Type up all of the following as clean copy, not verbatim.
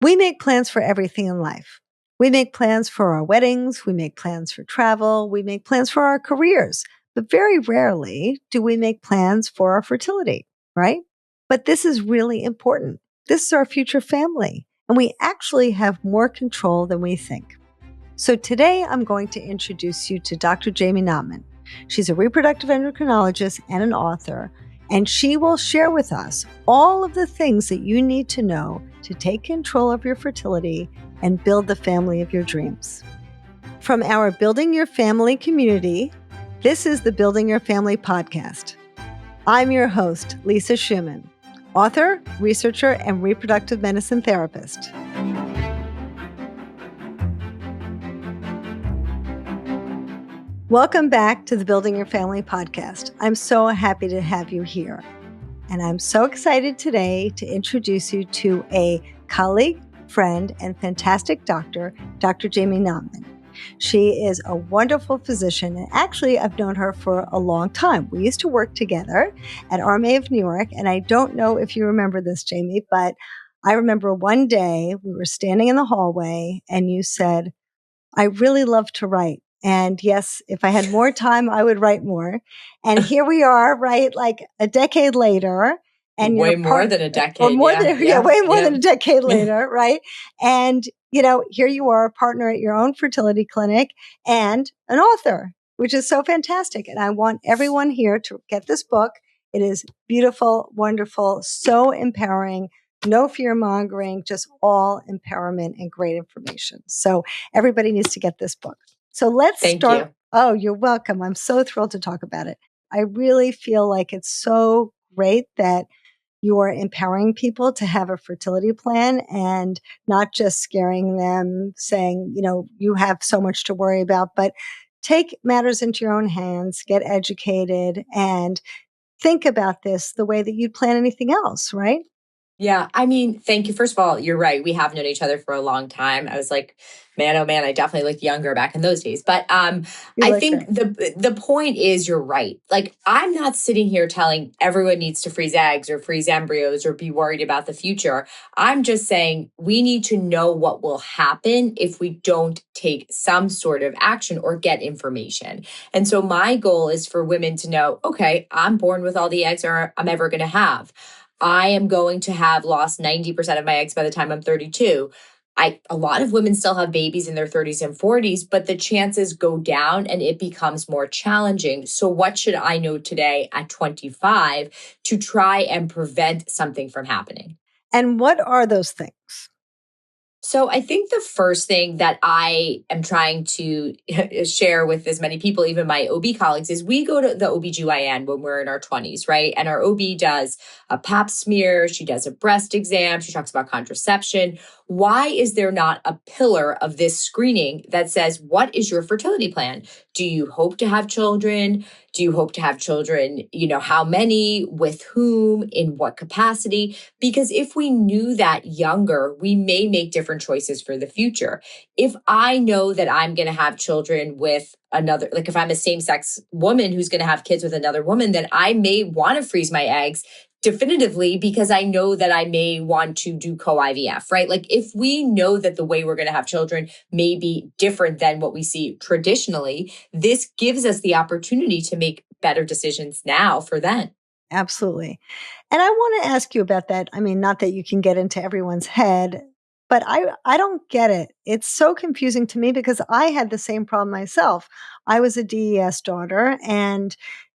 We make plans for everything in life. We make plans for our weddings. We make plans for travel. We make plans for our careers. But very rarely do we make plans for our fertility, right? But this is really important. This is our future family, and we actually have more control than we think. So today I'm going to introduce you to Dr. Jaime Knopman. She's a reproductive endocrinologist and an author, and she will share with us all of the things that you need to know to take control of your fertility and build the family of your dreams. From our Building Your Family community, this is the Building Your Family podcast. I'm your host, Lisa Schumann, author, researcher, and reproductive medicine therapist. Welcome back to the Building Your Family podcast. I'm so happy to have you here. And I'm so excited today to introduce you to a colleague, friend, and fantastic doctor, Dr. Jaime Knopman. She is a wonderful physician, and actually I've known her for a long time. We used to work together at RMA of New York, and I don't know if you remember this, Jaime, but I remember one day we were standing in the hallway and you said, I really love to write. And yes, if I had more time, I would write more. And here we are, right? Like a decade later. And way more than a decade. Or more than a decade later, right? And, here you are, a partner at your own fertility clinic and an author, which is so fantastic. And I want everyone here to get this book. It is beautiful, wonderful, so empowering. No fear mongering, just all empowerment and great information. So everybody needs to get this book. So let's start. Thank you. Oh, you're welcome. I'm so thrilled to talk about it. I really feel like it's so great that you are empowering people to have a fertility plan and not just scaring them, saying, you have so much to worry about, but take matters into your own hands, get educated, and think about this the way that you'd plan anything else, right? Yeah. Thank you. First of all, you're right. We have known each other for a long time. I was like, man, oh man, I definitely looked younger back in those days. But I think the point is you're right. Like, I'm not sitting here telling everyone needs to freeze eggs or freeze embryos or be worried about the future. I'm just saying we need to know what will happen if we don't take some sort of action or get information. And so my goal is for women to know, okay, I'm born with all the eggs I'm ever going to have. I am going to have lost 90% of my eggs by the time I'm 32. A lot of women still have babies in their 30s and 40s, but the chances go down and it becomes more challenging. So what should I know today at 25 to try and prevent something from happening? And what are those things? So I think the first thing that I am trying to share with as many people, even my OB colleagues, is we go to the OBGYN when we're in our 20s, right? And our OB does a pap smear, she does a breast exam, she talks about contraception. Why is there not a pillar of this screening that says, what is your fertility plan? Do you hope to have children? Do you hope to have children? How many, with whom, in what capacity? Because if we knew that younger, we may make different choices for the future. If I know that I'm going to have children with another, like if I'm a same-sex woman who's going to have kids with another woman, then I may want to freeze my eggs definitively because I know that I may want to do co-IVF, right? Like if we know that the way we're going to have children may be different than what we see traditionally, this gives us the opportunity to make better decisions now for then. Absolutely. And I want to ask you about that. Not that you can get into everyone's head, but I don't get it. It's so confusing to me because I had the same problem myself. I was a DES daughter and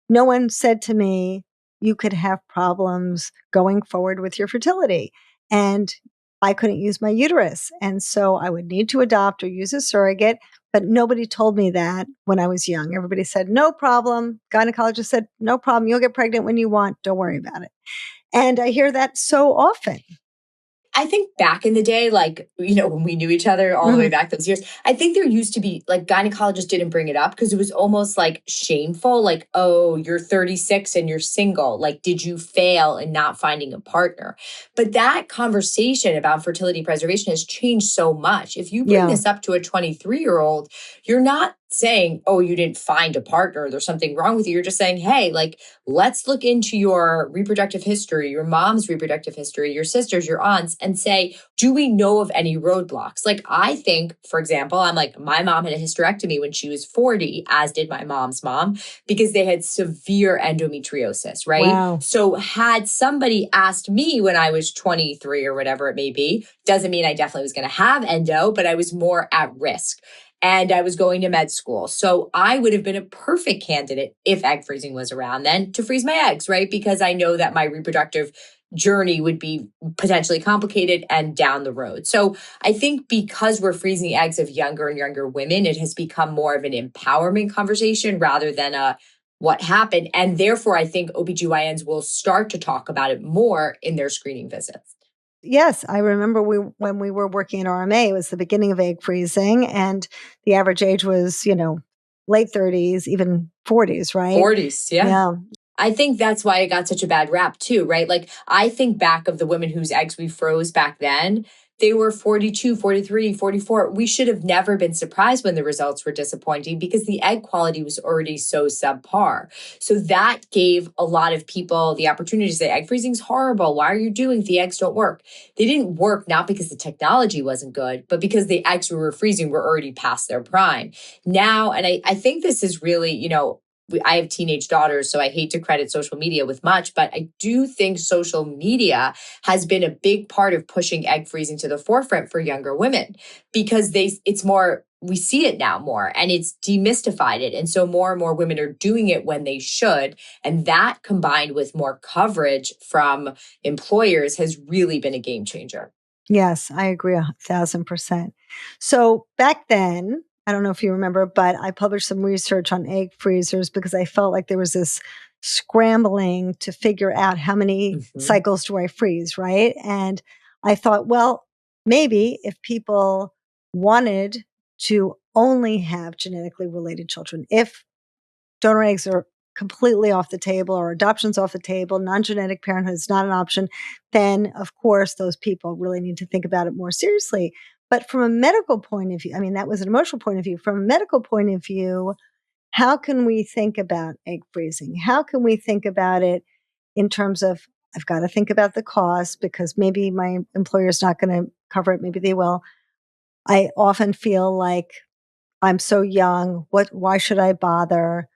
no one said to me, you could have problems going forward with your fertility. And I couldn't use my uterus. And so I would need to adopt or use a surrogate. But nobody told me that when I was young. Everybody said, no problem. Gynecologist said, no problem. You'll get pregnant when you want. Don't worry about it. And I hear that so often. I think back in the day, when we knew each other all the way back those years, I think there used to be gynecologists didn't bring it up because it was almost shameful. Like, oh, you're 36 and you're single. Like, did you fail in not finding a partner? But that conversation about fertility preservation has changed so much. If you bring this up to a 23-year-old, you're not saying, oh, you didn't find a partner, there's something wrong with you. You're just saying, hey, like, let's look into your reproductive history, your mom's reproductive history, your sisters, your aunts, and say, do we know of any roadblocks? Like, I think, for example, I'm like, my mom had a hysterectomy when she was 40, as did my mom's mom, because they had severe endometriosis, right? Wow. So had somebody asked me when I was 23 or whatever it may be, doesn't mean I definitely was going to have endo, but I was more at risk. And I was going to med school. So I would have been a perfect candidate if egg freezing was around then to freeze my eggs, right? Because I know that my reproductive journey would be potentially complicated and down the road. So I think because we're freezing eggs of younger and younger women, it has become more of an empowerment conversation rather than a what happened. And therefore, I think OBGYNs will start to talk about it more in their screening visits. Yes, I remember when we were working at RMA, it was the beginning of egg freezing, and the average age was, late 30s, even 40s, right? 40s, yeah. Yeah. I think that's why it got such a bad rap too, right? Like I think back of the women whose eggs we froze back then, they were 42, 43, 44. We should have never been surprised when the results were disappointing because the egg quality was already so subpar. So that gave a lot of people the opportunity to say, egg freezing's horrible. Why are you doing it? The eggs don't work. They didn't work not because the technology wasn't good, but because the eggs we were freezing were already past their prime. Now, and I think this is really, I have teenage daughters, so I hate to credit social media with much, but I do think social media has been a big part of pushing egg freezing to the forefront for younger women because it's more, we see it now more and it's demystified it. And so more and more women are doing it when they should. And that combined with more coverage from employers has really been a game changer. Yes, I agree 1,000%. So back then, I don't know if you remember, but I published some research on egg freezers because I felt like there was this scrambling to figure out how many Mhm. cycles do I freeze, right? And I thought, well, maybe if people wanted to only have genetically related children, if donor eggs are completely off the table or adoption's off the table, non-genetic parenthood is not an option, then of course those people really need to think about it more seriously. But from a medical point of view, I mean, that was an emotional point of view. From a medical point of view, how can we think about egg freezing? How can we think about it in terms of, I've got to think about the cost because maybe my employer's not going to cover it. Maybe they will. I often feel like I'm so young. Why should I bother?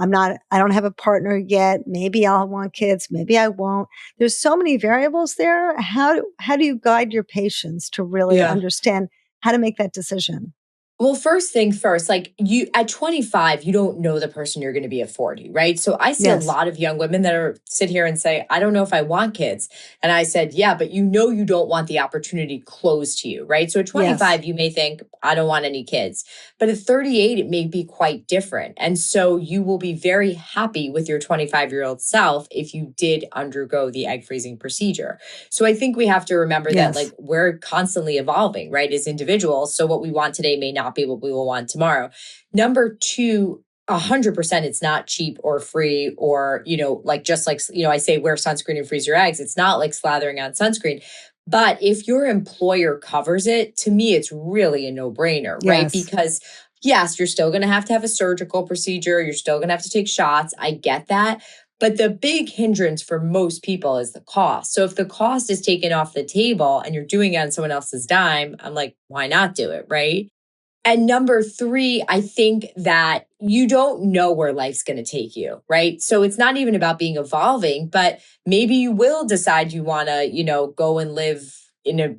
I don't have a partner yet. Maybe I'll want kids. Maybe I won't. There's so many variables there. How do you guide your patients to really Yeah. understand how to make that decision? Well, first thing first, like you at 25, you don't know the person you're going to be at 40, right? So I see a Yes. lot of young women that are sit here and say, I don't know if I want kids. And I said, yeah, but you don't want the opportunity closed to you, right? So at Yes. 25, you may think, I don't want any kids. But at 38, it may be quite different. And so you will be very happy with your 25-year-old self if you did undergo the egg freezing procedure. So I think we have to remember that like Yes. we're constantly evolving, right, as individuals. So what we want today may not be what we will want tomorrow. Number two, 100% it's not cheap or free or, like just like, I say wear sunscreen and freeze your eggs. It's not like slathering on sunscreen. But if your employer covers it, to me, it's really a no brainer, right? Yes. Because yes, you're still going to have a surgical procedure. You're still going to have to take shots. I get that. But the big hindrance for most people is the cost. So if the cost is taken off the table and you're doing it on someone else's dime, I'm like, why not do it? Right. And number three, I think that you don't know where life's going to take you, right? So it's not even about being evolving, but maybe you will decide you want to, go and live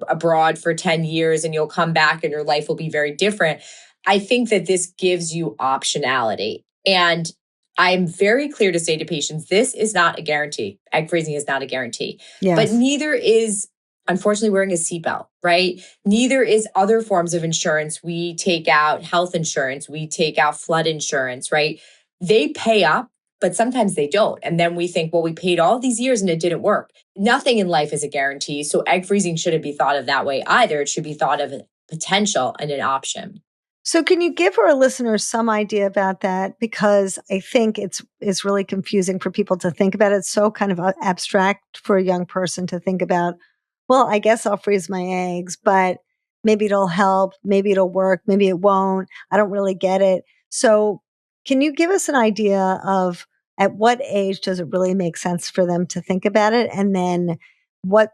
abroad for 10 years and you'll come back and your life will be very different. I think that this gives you optionality. And I'm very clear to say to patients, this is not a guarantee. Egg freezing is not a guarantee, but Yes. neither is unfortunately wearing a seatbelt, right? Neither is other forms of insurance. We take out health insurance, we take out flood insurance, right? They pay up, but sometimes they don't. And then we think, well, we paid all these years and it didn't work. Nothing in life is a guarantee. So egg freezing shouldn't be thought of that way either. It should be thought of a potential and an option. So can you give our listeners some idea about that? Because I think it's really confusing for people to think about it. It's so kind of abstract for a young person to think about, well, I guess I'll freeze my eggs, but maybe it'll help, maybe it'll work, maybe it won't. I don't really get it. So, can you give us an idea of at what age does it really make sense for them to think about it? And then what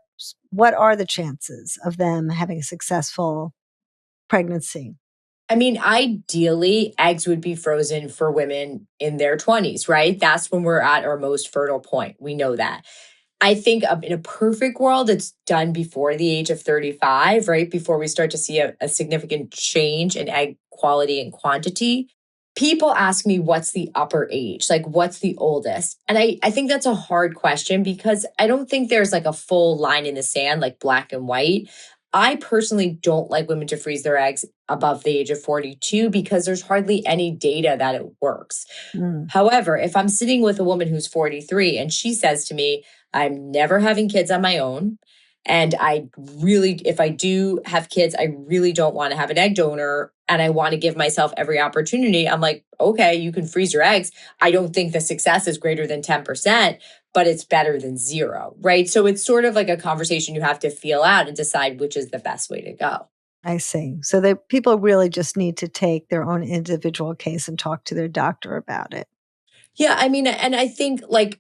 what are the chances of them having a successful pregnancy? I mean, ideally, eggs would be frozen for women in their 20s, right? That's when we're at our most fertile point. We know that. I think in a perfect world, it's done before the age of 35, right? Before we start to see a significant change in egg quality and quantity. People ask me what's the upper age, like what's the oldest? And I think that's a hard question because I don't think there's like a full line in the sand, like black and white. I personally don't like women to freeze their eggs above the age of 42 because there's hardly any data that it works. Mm, However, if I'm sitting with a woman who's 43 and she says to me, I'm never having kids on my own. And I really, if I do have kids, I really don't want to have an egg donor and I want to give myself every opportunity. I'm like, okay, you can freeze your eggs. I don't think the success is greater than 10%, but it's better than zero, right? So it's sort of like a conversation you have to feel out and decide which is the best way to go. I see. So the people really just need to take their own individual case and talk to their doctor about it. Yeah, I mean, and I think like,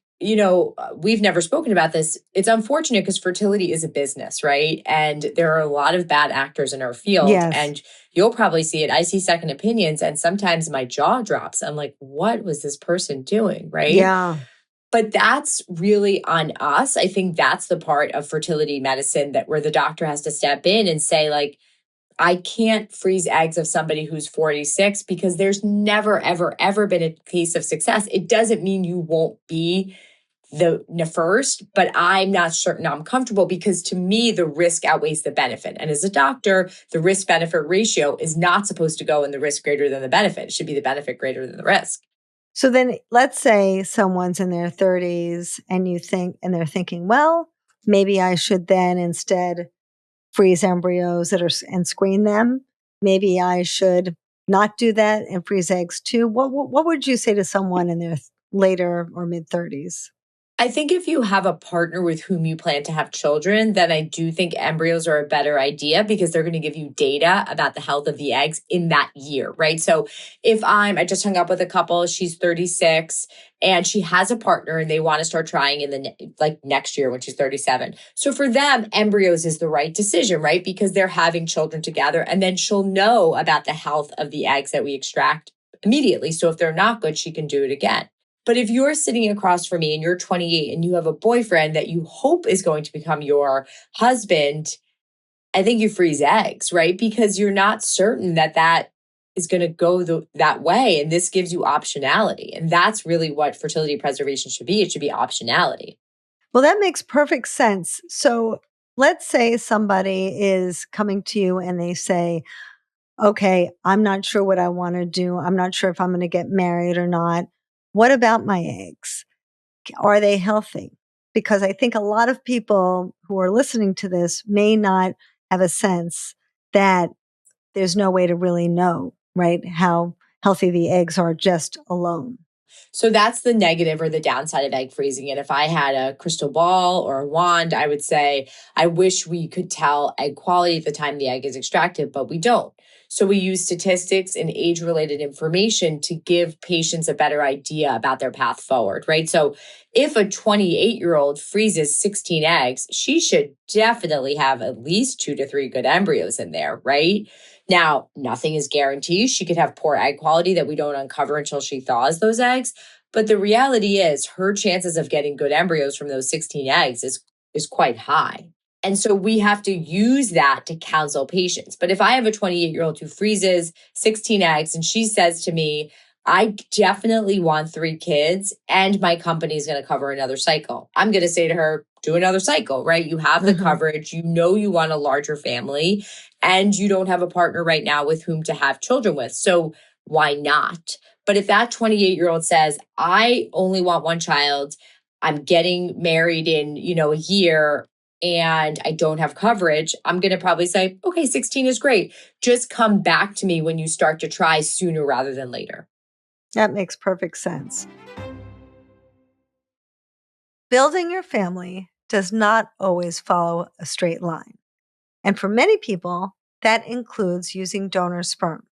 we've never spoken about this. It's unfortunate because fertility is a business, right? And there are a lot of bad actors in our field, Yes. and you'll probably see it. I see second opinions, and sometimes my jaw drops. I'm like, what was this person doing, right? Yeah, But that's really on us. I think that's the part of fertility medicine that where the doctor has to step in and say, like, I can't freeze eggs of somebody who's 46 because there's never, ever, ever been a case of success. It doesn't mean you won't be the first, but I'm not certain I'm comfortable because to me, the risk outweighs the benefit. And as a doctor, the risk benefit ratio is not supposed to go in the risk greater than the benefit. It should be the benefit greater than the risk. so then let's say someone's in their 30s and they're thinking, well, maybe I should then instead freeze embryos and screen them. Maybe I should not do that and freeze eggs too. What would you say to someone in their later or mid 30s? I think if you have a partner with whom you plan to have children, then I do think embryos are a better idea because they're going to give you data about the health of the eggs in that year, right? So if I just hung up with a couple, she's 36 and she has a partner and they want to start trying in like next year when she's 37. So for them, embryos is the right decision, right? Because they're having children together and then she'll know about the health of the eggs that we extract immediately. So if they're not good, she can do it again. But if you're sitting across from me and you're 28 and you have a boyfriend that you hope is going to become your husband, I think you freeze eggs, right? Because you're not certain that that is going to go that way. And this gives you optionality. And that's really what fertility preservation should be. It should be optionality. Well, that makes perfect sense. So let's say somebody is coming to you and they say, okay, I'm not sure what I want to do. I'm not sure if I'm going to get married or not. What about my eggs? Are they healthy? Because I think a lot of people who are listening to this may not have a sense that there's no way to really know, right? How healthy the eggs are just alone. So that's the negative or the downside of egg freezing. And if I had a crystal ball or a wand, I would say, I wish we could tell egg quality at the time the egg is extracted, but we don't. So we use statistics and age related information to give patients a better idea about their path forward, right? So if a 28-year-old freezes 16 eggs, she should definitely have at least 2 to 3 good embryos in there, right? Now, nothing is guaranteed. She could have poor egg quality that we don't uncover until she thaws those eggs. But the reality is her chances of getting good embryos from those 16 eggs is quite high. And so we have to use that to counsel patients. But if I have a 28-year-old who freezes 16 eggs and she says to me, I definitely want 3 kids and my company is going to cover another cycle. I'm going to say to her, do another cycle, right? You have the Mhm. coverage. You know you want a larger family and you don't have a partner right now with whom to have children with. So why not? But if that 28-year-old says, I only want one child, I'm getting married in, a year and I don't have coverage, I'm going to probably say, okay, 16 is great. Just come back to me when you start to try sooner rather than later. That makes perfect sense. Building your family does not always follow a straight line. And for many people, that includes using donor sperm.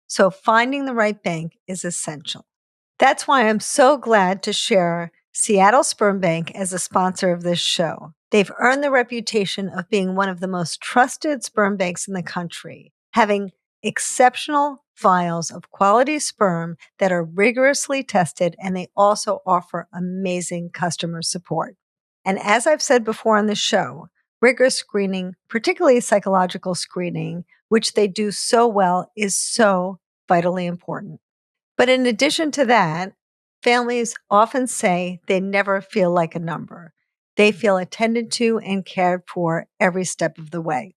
So finding the right bank is essential. That's why I'm so glad to share Seattle Sperm Bank as a sponsor of this show. They've earned the reputation of being one of the most trusted sperm banks in the country, having exceptional files of quality sperm that are rigorously tested, and they also offer amazing customer support. And as I've said before on the show, rigorous screening, particularly psychological screening, which they do so well, is so vitally important. But in addition to that, families often say they never feel like a number. They feel attended to and cared for every step of the way.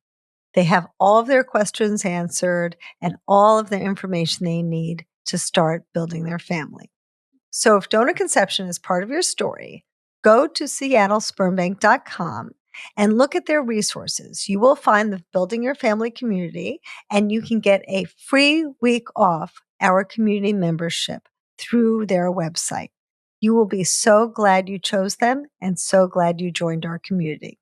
They have all of their questions answered and all of the information they need to start building their family. So if donor conception is part of your story, go to seattlespermbank.com and look at their resources. You will find the Building Your Family community, and you can get a free week off our community membership through their website. You will be so glad you chose them and so glad you joined our community.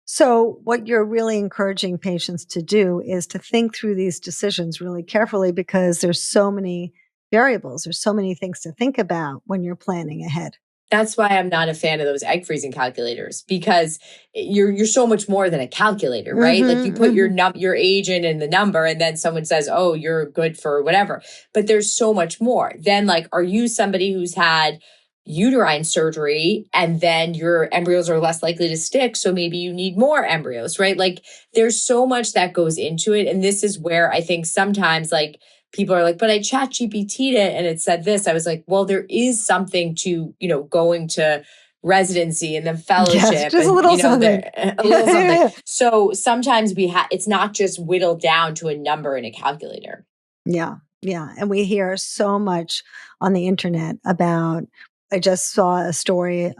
So what you're really encouraging patients to do is to think through these decisions really carefully, because there's so many variables. There's so many things to think about when you're planning ahead. That's why I'm not a fan of those egg freezing calculators, because you're so much more than a calculator, right? Like you put your age in and the number, and then someone says, "Oh, you're good for whatever." But there's so much more. Then, like, are you somebody who's had uterine surgery and then your embryos are less likely to stick, so maybe you need more embryos, right? Like there's so much that goes into it, and this is where I think sometimes, like, people are like, but I chat GPT'd it and it said this. I was like, well, there is something to, going to residency and then fellowship, yes, just and, a little something. a little something. So sometimes it's not just whittled down to a number in a calculator. Yeah. Yeah. And we hear so much on the internet about, I just saw a story,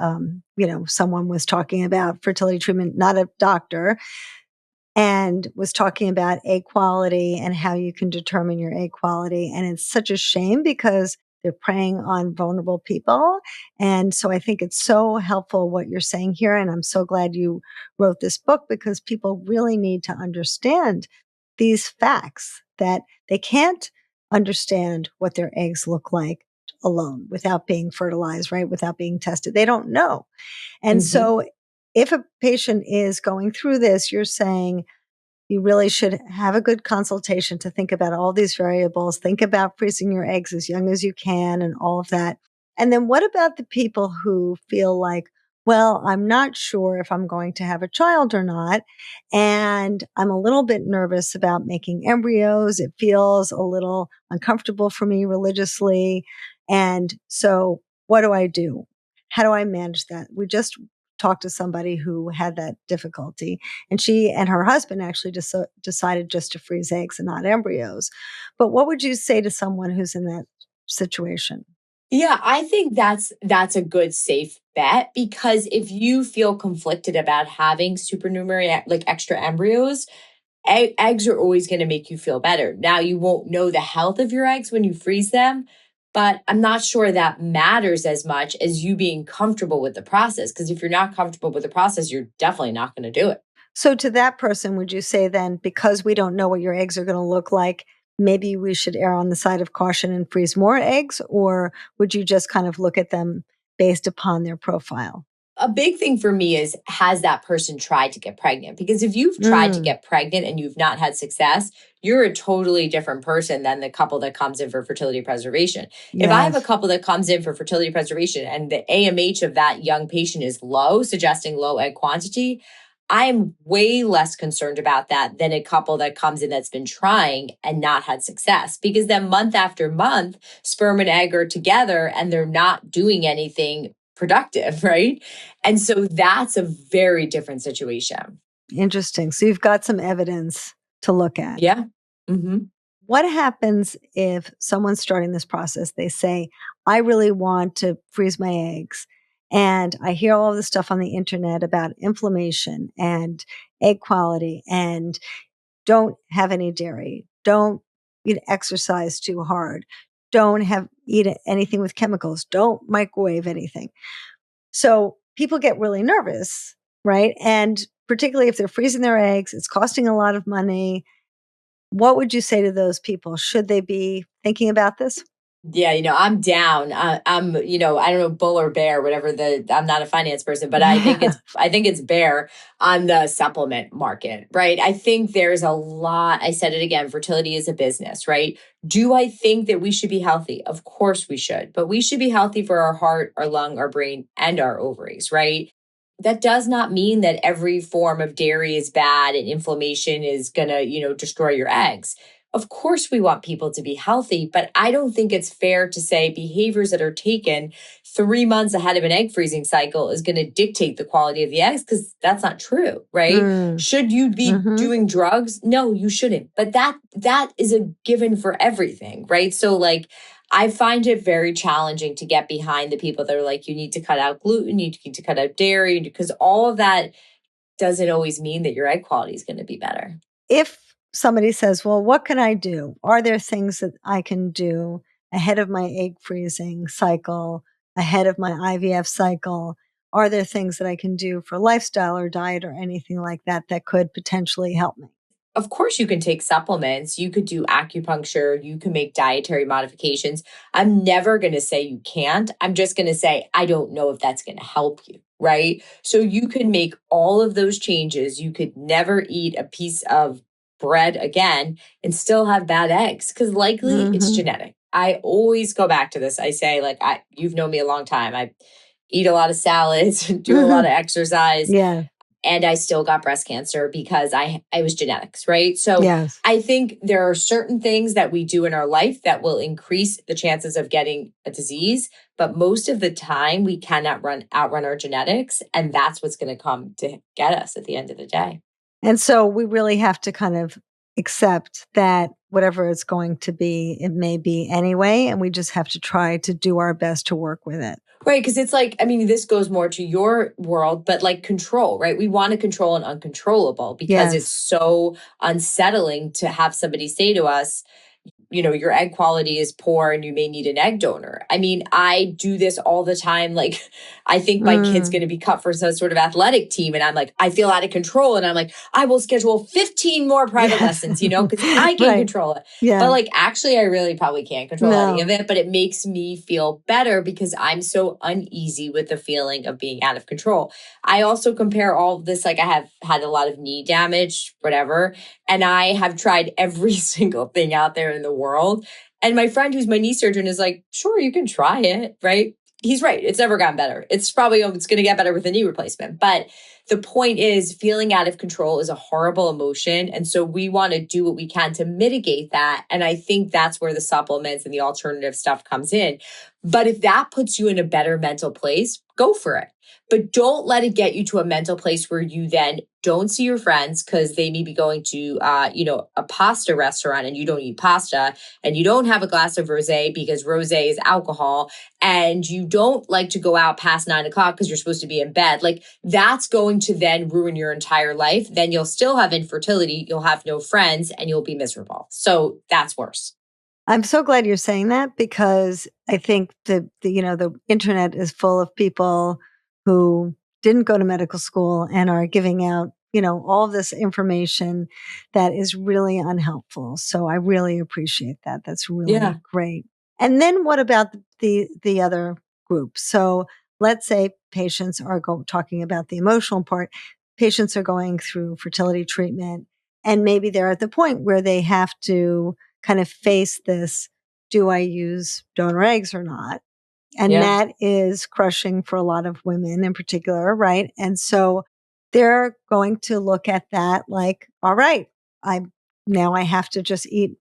someone was talking about fertility treatment, not a doctor, and was talking about egg quality and how you can determine your egg quality. And it's such a shame because they're preying on vulnerable people. And so I think it's so helpful what you're saying here. And I'm so glad you wrote this book, because people really need to understand these facts, that they can't understand what their eggs look like alone without being fertilized, right? Without being tested. They don't know. And so if a patient is going through this, you're saying you really should have a good consultation to think about all these variables. Think about freezing your eggs as young as you can and all of that. And then what about the people who feel like, well, I'm not sure if I'm going to have a child or not, and I'm a little bit nervous about making embryos. It feels a little uncomfortable for me religiously. And so what do I do? How do I manage that? We just talked to somebody who had that difficulty, and she and her husband actually just decided just to freeze eggs and not embryos. But what would you say to someone who's in that situation? Yeah, I think that's a good safe bet, because if you feel conflicted about having supernumerary, like extra embryos, eggs are always going to make you feel better. Now, you won't know the health of your eggs when you freeze them, but I'm not sure that matters as much as you being comfortable with the process. Because if you're not comfortable with the process, you're definitely not going to do it. So to that person, would you say then, because we don't know what your eggs are going to look like, maybe we should err on the side of caution and freeze more eggs? Or would you just kind of look at them based upon their profile? A big thing for me is, has that person tried to get pregnant? Because if you've tried to get pregnant and you've not had success, you're a totally different person than the couple that comes in for fertility preservation. If I have a Yes. couple that comes in for fertility preservation and the AMH of that young patient is low, suggesting low egg quantity, I'm way less concerned about that than a couple that comes in that's been trying and not had success. Because then month after month, sperm and egg are together and they're not doing anything productive, right? And so that's a very different situation. Interesting. So you've got some evidence to look at. Yeah. Mm-hmm. What happens if someone's starting this process? They say, I really want to freeze my eggs. And I hear all this stuff on the internet about inflammation and egg quality, and don't have any dairy. Don't exercise too hard. Don't eat anything with chemicals. Don't microwave anything. So people get really nervous, right? And particularly if they're freezing their eggs, it's costing a lot of money. What would you say to those people? Should they be thinking about this? Yeah, I'm down. I'm, I don't know, bull or bear, whatever I'm not a finance person, but I think it's bear on the supplement market, right? I think there's a lot. I said it again, fertility is a business, right? Do I think that we should be healthy? Of course we should, but we should be healthy for our heart, our lung, our brain, and our ovaries, right? That does not mean that every form of dairy is bad and inflammation is going to, destroy your eggs. Of course, we want people to be healthy, but I don't think it's fair to say behaviors that are taken 3 months ahead of an egg freezing cycle is going to dictate the quality of the eggs, because that's not true, right? Mm. Should you be Hmm. doing drugs? No, you shouldn't. But that is a given for everything, right? So like I find it very challenging to get behind the people that are like, you need to cut out gluten, you need to cut out dairy, because all of that doesn't always mean that your egg quality is going to be better. If somebody says, well, what can I do? Are there things that I can do ahead of my egg freezing cycle, ahead of my IVF cycle? Are there things that I can do for lifestyle or diet or anything like that that could potentially help me? Of course, you can take supplements, you could do acupuncture, you can make dietary modifications. I'm never going to say you can't. I'm just going to say, I don't know if that's going to help you. Right. So you can make all of those changes. You could never eat a piece of bread again and still have bad eggs, because likely it's Hmm. genetic. I always go back to this. I say, like, you've known me a long time. I eat a lot of salads, do a lot Hmm. of exercise, Yeah. and I still got breast cancer because I was genetics, right? So Yes. I think there are certain things that we do in our life that will increase the chances of getting a disease, but most of the time we cannot outrun our genetics, and that's what's going to come to get us at the end of the day. And so we really have to kind of accept that whatever it's going to be, it may be anyway. And we just have to try to do our best to work with it. Right. Because it's like, I mean, this goes more to your world, but like control, right? We want to control an uncontrollable because it's Yes. so unsettling to have somebody say to us, your egg quality is poor and you may need an egg donor. I mean, I do this all the time. Like, I think my kid's Mm. going to be cut for some sort of athletic team. And I'm like, I feel out of control. And I'm like, I will schedule 15 more private Yes. lessons, because I can Right. control it. But Yeah. like, actually, I really probably can't control any of No. it. But it makes me feel better because I'm so uneasy with the feeling of being out of control. I also compare all of this. Like, I have had a lot of knee damage, whatever. And I have tried every single thing out there in the world. And my friend who's my knee surgeon is like, sure, you can try it, right? He's right. It's never gotten better. It's going to get better with a knee replacement. But the point is, feeling out of control is a horrible emotion. And so we want to do what we can to mitigate that. And I think that's where the supplements and the alternative stuff comes in. But if that puts you in a better mental place, go for it. But don't let it get you to a mental place where you then don't see your friends because they may be going to, a pasta restaurant and you don't eat pasta, and you don't have a glass of rosé because rosé is alcohol, and you don't like to go out past 9 o'clock because you're supposed to be in bed. Like, that's going to then ruin your entire life. Then you'll still have infertility. You'll have no friends and you'll be miserable. So that's worse. I'm so glad you're saying that because I think the internet is full of people who didn't go to medical school and are giving out, all of this information that is really unhelpful. So I really appreciate that. That's Yeah. really great. And then what about the other group? So let's say patients are talking about the emotional part. Patients are going through fertility treatment and maybe they're at the point where they have to kind of face this, do I use donor eggs or not? And Yeah. that is crushing for a lot of women in particular, right? And so they're going to look at that like, all right, I now I have to just eat,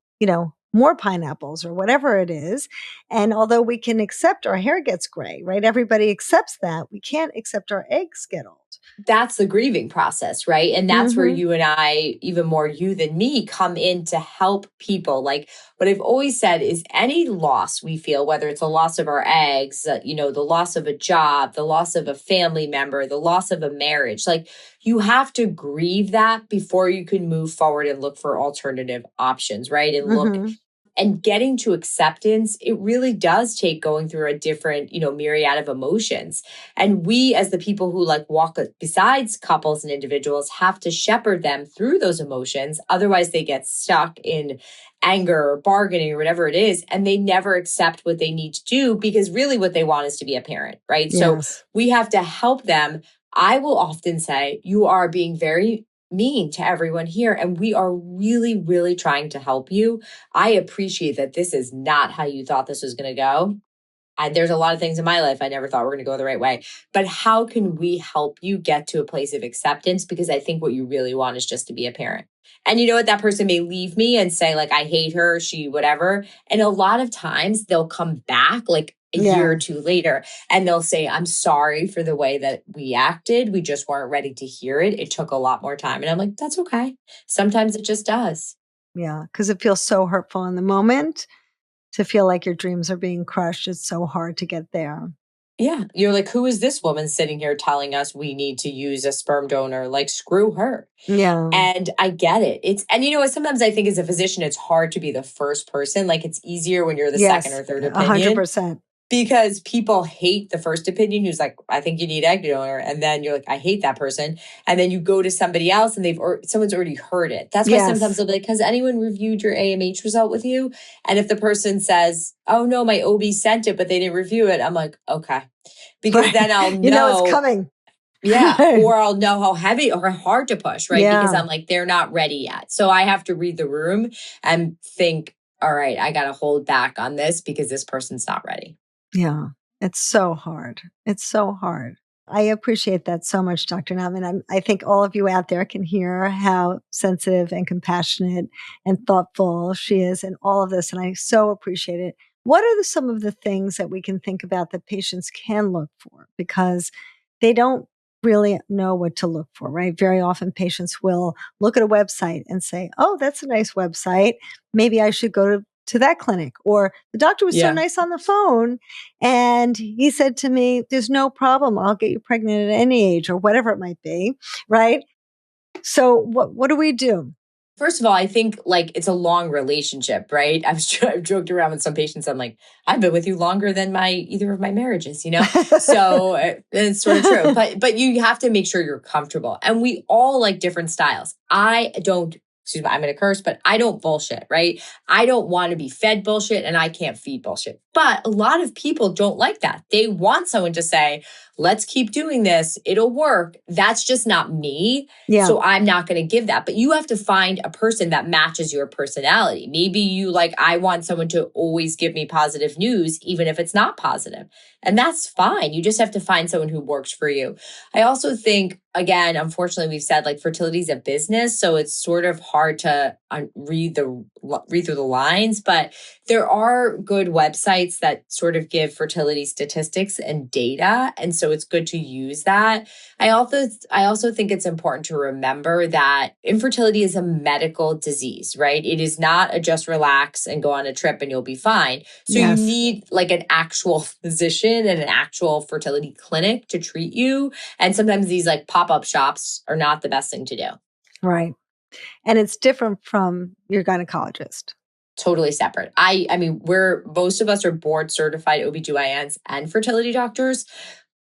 more pineapples or whatever it is. And although we can accept our hair gets gray, right? Everybody accepts that. We can't accept our eggs get old. That's the grieving process, right? And that's where Mm-hmm. you and I, even more you than me, come in to help people. Like, what I've always said is any loss we feel, whether it's a loss of our eggs, the loss of a job, the loss of a family member, the loss of a marriage, like, you have to grieve that before you can move forward and look for alternative options, right? And look Mm-hmm. And getting to acceptance, it really does take going through a different, myriad of emotions. And we, as the people who like walk besides couples and individuals, have to shepherd them through those emotions. Otherwise, they get stuck in anger or bargaining or whatever it is, and they never accept what they need to do, because really what they want is to be a parent, right? So Yes. we have to help them. I will often say, you are being very mean to everyone here, and we are really, really trying to help you. I appreciate that this is not how you thought this was going to go. And there's a lot of things in my life I never thought were going to go the right way. But how can we help you get to a place of acceptance? Because I think what you really want is just to be a parent. And you know what? That person may leave me and say, like, I hate her, she, whatever. And a lot of times they'll come back like a year or two later, and they'll say, I'm sorry for the way that we acted. We just weren't ready to hear it. It took a lot more time. And I'm like, that's okay. Sometimes it just does. Yeah. Because it feels so hurtful in the moment to feel like your dreams are being crushed. It's so hard to get there. Yeah. You're like, who is this woman sitting here telling us we need to use a sperm donor? Like, screw her. Yeah. And I get it. And sometimes I think as a physician, it's hard to be the first person. Like, it's easier when you're the second or third opinion. 100%. Because people hate the first opinion who's like, I think you need egg donor. And then you're like, I hate that person. And then you go to somebody else and someone's already heard it. That's why sometimes they'll be like, has anyone reviewed your AMH result with you? And if the person says, oh no, my OB sent it, but they didn't review it, I'm like, okay. Because then I'll know. It's coming. Yeah. Or I'll know how heavy or hard to push, right? Yeah. Because I'm like, they're not ready yet. So I have to read the room and think, all right, I got to hold back on this because this person's not ready. Yeah, it's so hard. It's so hard. I appreciate that so much, Dr. Knopman. I think all of you out there can hear how sensitive and compassionate and thoughtful she is in all of this, and I so appreciate it. What are some of the things that we can think about that patients can look for? Because they don't really know what to look for, right? Very often patients will look at a website and say, oh, that's a nice website. Maybe I should go to that clinic. Or the doctor was so nice on the phone and he said to me, there's no problem. I'll get you pregnant at any age, or whatever it might be. Right. So what do we do? First of all, I think like it's a long relationship, right? I've joked around with some patients. I'm like, I've been with you longer than either of my marriages, So it's sort of true. But you have to make sure you're comfortable. And we all like different styles. I'm going to curse, but I don't bullshit, right? I don't want to be fed bullshit, and I can't feed bullshit. But a lot of people don't like that. They want someone to say, let's keep doing this. It'll work. That's just not me. Yeah. So I'm not going to give that. But you have to find a person that matches your personality. Maybe you like, I want someone to always give me positive news, even if it's not positive. And that's fine. You just have to find someone who works for you. I also think, again, unfortunately, we've said like fertility is a business, so it's sort of hard to read through the lines. But there are good websites that sort of give fertility statistics and data, and so it's good to use that. I also think it's important to remember that infertility is a medical disease, right? It is not a just relax and go on a trip and you'll be fine. So you need like an actual physician and an actual fertility clinic to treat you. And sometimes these like pop-up shops are not the best thing to do. Right. And it's different from your gynecologist. Totally separate. I mean, most of us are board certified OBGYNs and fertility doctors,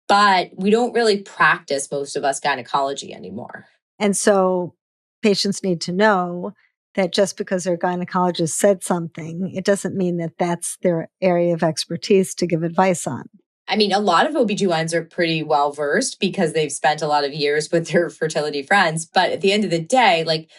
but we don't really practice, most of us, gynecology anymore. And so patients need to know that just because their gynecologist said something, it doesn't mean that that's their area of expertise to give advice on. I mean, a lot of OBGYNs are pretty well versed because they've spent a lot of years with their fertility friends. But at the end of the day, like,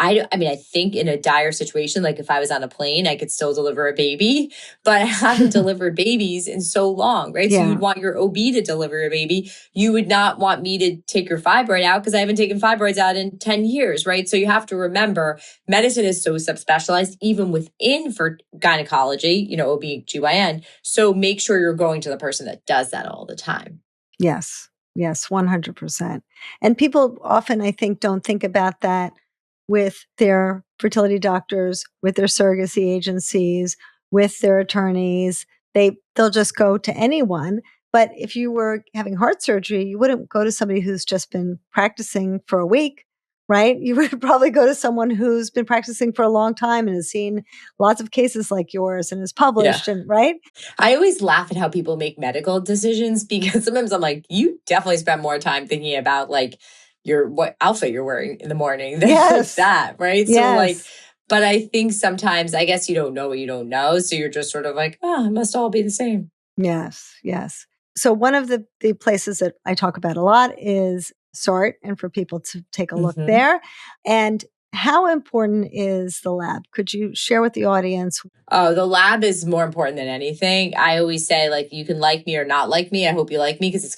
I think in a dire situation, like if I was on a plane, I could still deliver a baby, but I haven't delivered babies in so long, right? Yeah. So you'd want your OB to deliver a baby. You would not want me to take your fibroid out because I haven't taken fibroids out in 10 years, right? So you have to remember medicine is so subspecialized, even within for gynecology, OB/GYN. So make sure you're going to the person that does that all the time. Yes. Yes, 100%. And people often, I think, don't think about that with their fertility doctors, with their surrogacy agencies, with their attorneys. They'll just go to anyone. But if you were having heart surgery, you wouldn't go to somebody who's just been practicing for a week. right? You would probably go to someone who's been practicing for a long time and has seen lots of cases like yours and is Yeah. published, and right? I always laugh at how people make medical decisions because sometimes I'm like, you definitely spend more time thinking about like what outfit you're wearing in the morning than like Yes. that, right? So like, Yes. but I think sometimes I guess you don't know what you don't know. So you're just sort of like, oh, it must all be the same. Yes. Yes. So one of the places that I talk about a lot is SORT, and for people to take a look Hmm. there. And how important is the lab? Could you share with the audience? Oh, the lab is more important than anything. I always say, like, you can like me or not like me. I hope you like me because it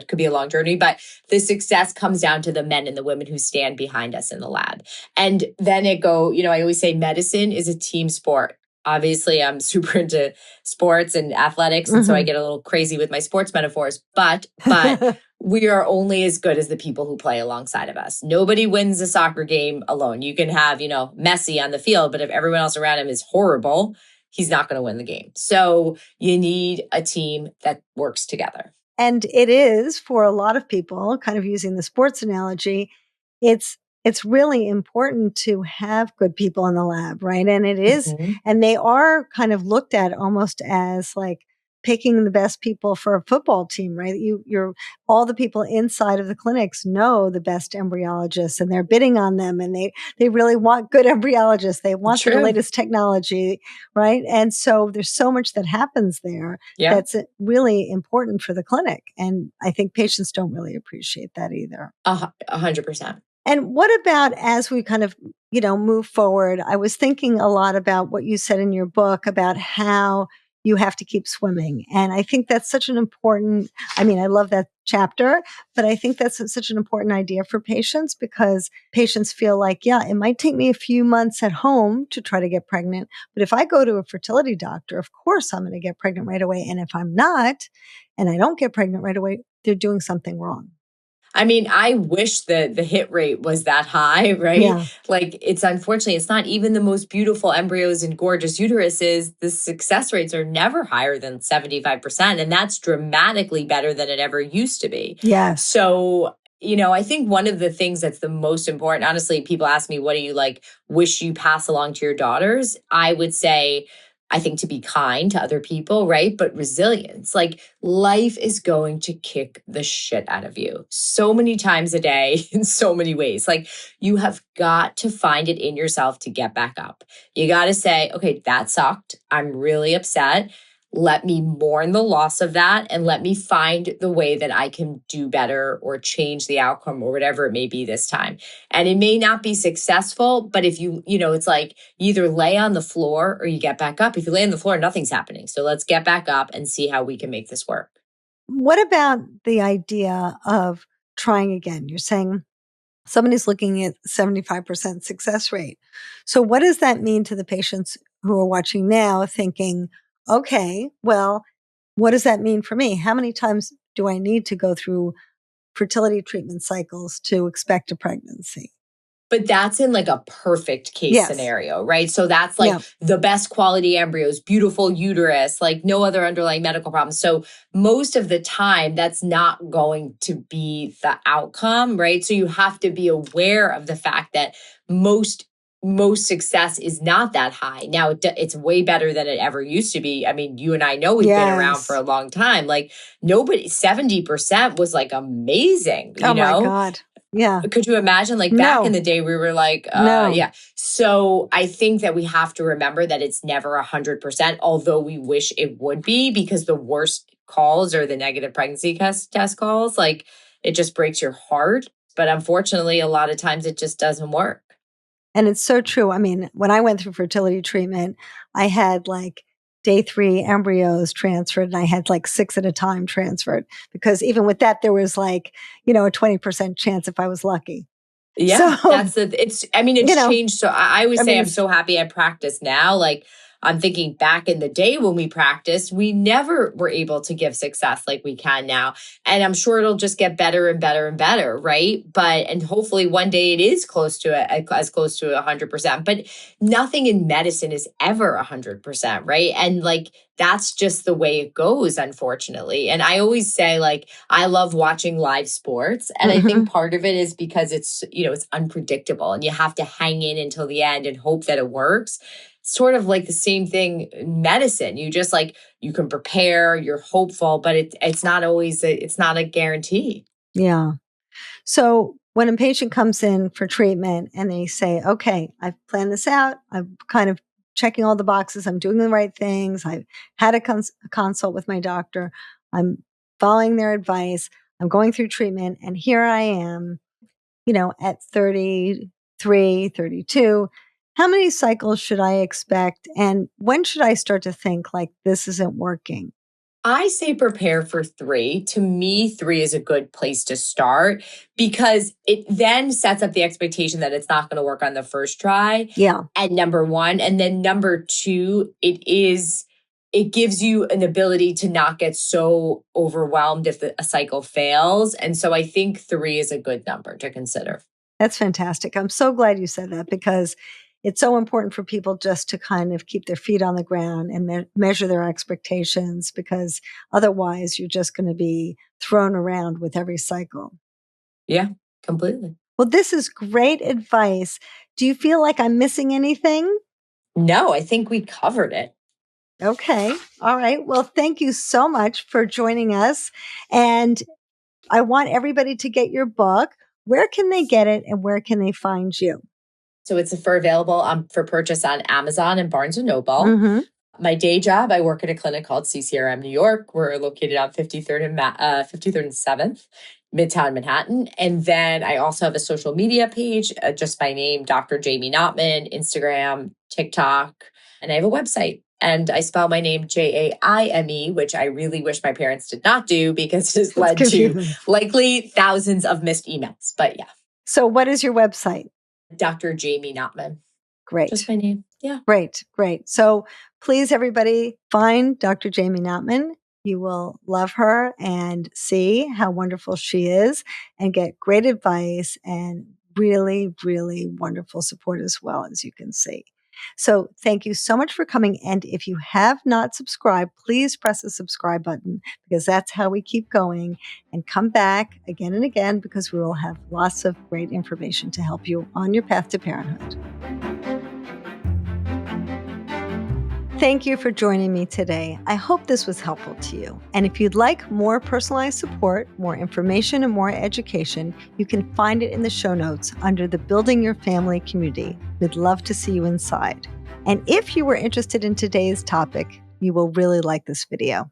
could be a long journey. But the success comes down to the men and the women who stand behind us in the lab. And then I always say medicine is a team sport. Obviously, I'm super into sports and athletics, and so I Mhm. get a little crazy with my sports metaphors. But we are only as good as the people who play alongside of us. Nobody wins a soccer game alone. You can have, Messi on the field, but if everyone else around him is horrible, he's not going to win the game. So you need a team that works together. And it is, for a lot of people, kind of using the sports analogy, it's it's really important to have good people in the lab, right? And it is, Mhm. and they are kind of looked at almost as like picking the best people for a football team, right? You're all the people inside of the clinics know the best embryologists, and they're bidding on them, and they really want good embryologists. They want the True. latest technology, right? And so there's so much that happens there Yeah. that's really important for the clinic. And I think patients don't really appreciate that either. 100%. And what about as we kind of, move forward? I was thinking a lot about what you said in your book about how you have to keep swimming. And I think that's such an important, I mean, I love that chapter, but I think that's such an important idea for patients, because patients feel like, yeah, it might take me a few months at home to try to get pregnant. But if I go to a fertility doctor, of course I'm going to get pregnant right away. And if I'm not, and I don't get pregnant right away, they're doing something wrong. I mean, I wish that the hit rate was that high, right? Yeah. Like, it's not even the most beautiful embryos and gorgeous uteruses. The success rates are never higher than 75%. And that's dramatically better than it ever used to be. Yes. So, I think one of the things that's the most important, honestly, people ask me, what do you like wish you pass along to your daughters? I would say, I think to be kind to other people, right? But resilience, like life is going to kick the shit out of you so many times a day in so many ways. Like you have got to find it in yourself to get back up. You got to say, okay, that sucked. I'm really upset. Let me mourn the loss of that and let me find the way that I can do better or change the outcome or whatever it may be this time. And it may not be successful, but if it's like you either lay on the floor or you get back up. If you lay on the floor, nothing's happening. So let's get back up and see how we can make this work. What about the idea of trying again? You're saying somebody's looking at 75% success rate. So what does that mean to the patients who are watching now thinking, okay, well, what does that mean for me? How many times do I need to go through fertility treatment cycles to expect a pregnancy? But that's in like a perfect case Yes. scenario, right? So that's like Yeah. the best quality embryos, beautiful uterus, like no other underlying medical problems. So most of the time, that's not going to be the outcome, right? So you have to be aware of the fact that most success is not that high. Now it's way better than it ever used to be. I mean, you and I know we've been around for Yes. a long time. Like 70% was like amazing, Oh my God. Yeah. Could you imagine like back in No, the day we were like no. yeah. So I think that we have to remember that it's never 100%, although we wish it would be, because the worst calls are the negative pregnancy test calls. Like it just breaks your heart, but unfortunately a lot of times it just doesn't work. And it's so true. I mean, when I went through fertility treatment, I had like day 3 embryos transferred, and I had like 6 at a time transferred, because even with that, there was like, a 20% chance if I was lucky. Yeah, So, I mean, you it's know, changed. So I always I say mean, I'm so happy I practice now. Like I'm thinking back in the day when we practiced, we never were able to give success like we can now. And I'm sure it'll just get better and better and better, right? And hopefully one day it is close to as close to 100%. But nothing in medicine is ever 100%, right? And like, that's just the way it goes, unfortunately. And I always say, like, I love watching live sports. And I think part of it is because it's unpredictable and you have to hang in until the end and hope that it works. Sort of like the same thing in medicine. You just like, you can prepare, you're hopeful, but it's not always, it's not a guarantee. Yeah. So when a patient comes in for treatment and they say, okay, I've planned this out, I'm kind of checking all the boxes, I'm doing the right things, I've had a consult with my doctor, I'm following their advice, I'm going through treatment, and here I am, at 33, 32. How many cycles should I expect? And when should I start to think like this isn't working? I say prepare for 3. To me, 3 is a good place to start because it then sets up the expectation that it's not going to work on the first try. Yeah. And number 1. And then number 2, it gives you an ability to not get so overwhelmed if a cycle fails. And so I think 3 is a good number to consider. That's fantastic. I'm so glad you said that because it's so important for people just to kind of keep their feet on the ground and measure their expectations, because otherwise you're just going to be thrown around with every cycle. Yeah, completely. Well, this is great advice. Do you feel like I'm missing anything? No, I think we covered it. Okay. All right. Well, thank you so much for joining us. And I want everybody to get your book. Where can they get it and where can they find you? So it's available for purchase on Amazon and Barnes & Noble. Mm-hmm. My day job, I work at a clinic called CCRM New York. We're located on 53rd and 7th, Midtown Manhattan. And then I also have a social media page, just my name, Dr. Jaime Knopman, Instagram, TikTok, and I have a website. And I spell my name Jaime, which I really wish my parents did not do because it has led to likely thousands of missed emails. But yeah. So what is your website? Dr. Jaime Knopman. Great. Just my name. Yeah. Great. So please, everybody, find Dr. Jaime Knopman. You will love her and see how wonderful she is and get great advice and really, really wonderful support as well, as you can see. So thank you so much for coming. And if you have not subscribed, please press the subscribe button because that's how we keep going, and come back again and again because we will have lots of great information to help you on your path to parenthood. Thank you for joining me today. I hope this was helpful to you. And if you'd like more personalized support, more information, and more education, you can find it in the show notes under the Building Your Family community. We'd love to see you inside. And if you were interested in today's topic, you will really like this video.